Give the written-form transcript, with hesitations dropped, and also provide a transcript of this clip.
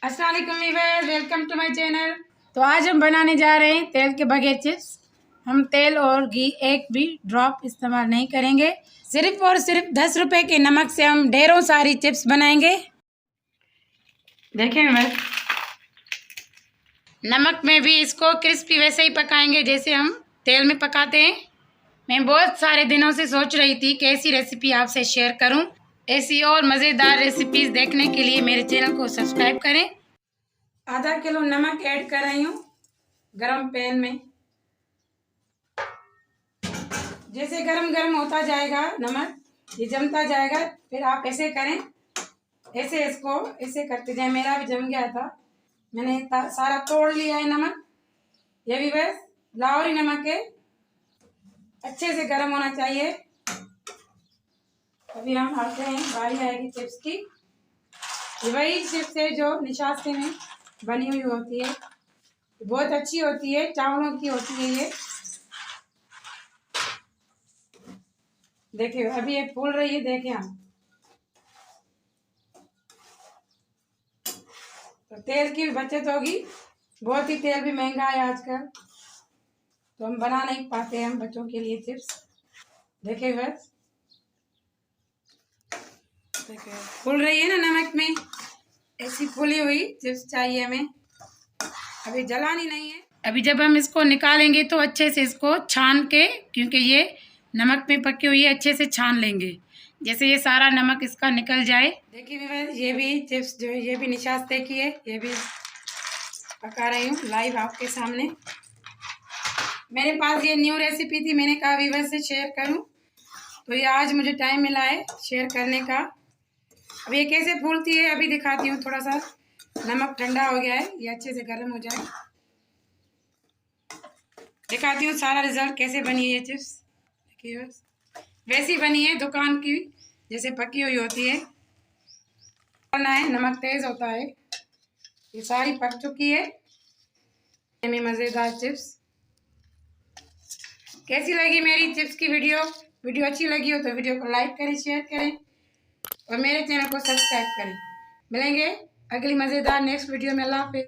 अस्सलाम वालेकुम viewers, welcome to my channel. तो आज हम बनाने जा रहे हैं तेल के बगैर चिप्स। हम तेल और घी एक भी ड्रॉप इस्तेमाल नहीं करेंगे। सिर्फ और सिर्फ 10 रुपए के नमक से हम ढेरों सारी चिप्स बनाएंगे। देखें व्यूअर्स, नमक में भी इसको क्रिस्पी वैसे ही पकाएंगे जैसे हम तेल में पकाते हैं। मैं बहुत सारे दिनों से सोच रही थी कि ऐसी रेसिपी आपसे शेयर करूं। ऐसी और मज़ेदार रेसिपीज देखने के लिए मेरे चैनल को सब्सक्राइब करें। आधा किलो नमक ऐड कर रही हूँ गरम पैन में। जैसे गरम गरम होता जाएगा नमक, ये जमता जाएगा, फिर आप ऐसे करें, ऐसे इसको ऐसे करते जाए। मेरा भी जम गया था, मैंने सारा तोड़ लिया है नमक। ये भी बस लाहौरी नमक है, अच्छे से गरम होना चाहिए। अभी हम आते हैं, बारी आएगी चिप्स की। ये वही चिप्स है जो निशास्ते में बनी हुई होती है, बहुत अच्छी होती है, चावलों की होती है ये। देखिए अभी ये फूल रही है, देखें हम। तो तेल की भी बचत होगी, बहुत ही तेल भी महंगा है आजकल, तो हम बना नहीं पाते हैं हम बच्चों के लिए चिप्स। देखिए बस, देखिए फूल रही है ना नमक में, ऐसी फूली हुई चिप्स चाहिए हमें। अभी जलानी नहीं है। अभी जब हम इसको निकालेंगे तो अच्छे से इसको छान के, क्योंकि ये नमक में पकी हुई है, अच्छे से छान लेंगे जैसे ये सारा नमक इसका निकल जाए। देखिए ये भी चिप्स जो है ये भी निशास्ते की है, ये भी पका रही हूँ लाइव आपके सामने। मेरे पास ये न्यू रेसिपी थी, मैंने कहा व्यूअर्स से शेयर करूँ, तो ये आज मुझे टाइम मिला है शेयर करने का। अब ये कैसे फूलती है अभी दिखाती हूँ। थोड़ा सा नमक ठंडा हो गया है, ये अच्छे से गर्म हो जाए, दिखाती हूँ सारा रिजल्ट कैसे बनी है ये चिप्स। देखिए बस वैसी बनी है दुकान की जैसे पकी हुई होती है। करना है, नमक तेज होता है। ये सारी पक चुकी है में मज़ेदार चिप्स। कैसी लगी मेरी चिप्स की वीडियो अच्छी लगी हो तो वीडियो को लाइक करें, शेयर करें और मेरे चैनल को सब्सक्राइब करें। मिलेंगे अगली मज़ेदार नेक्स्ट वीडियो में। अल्लाह हाफिज़।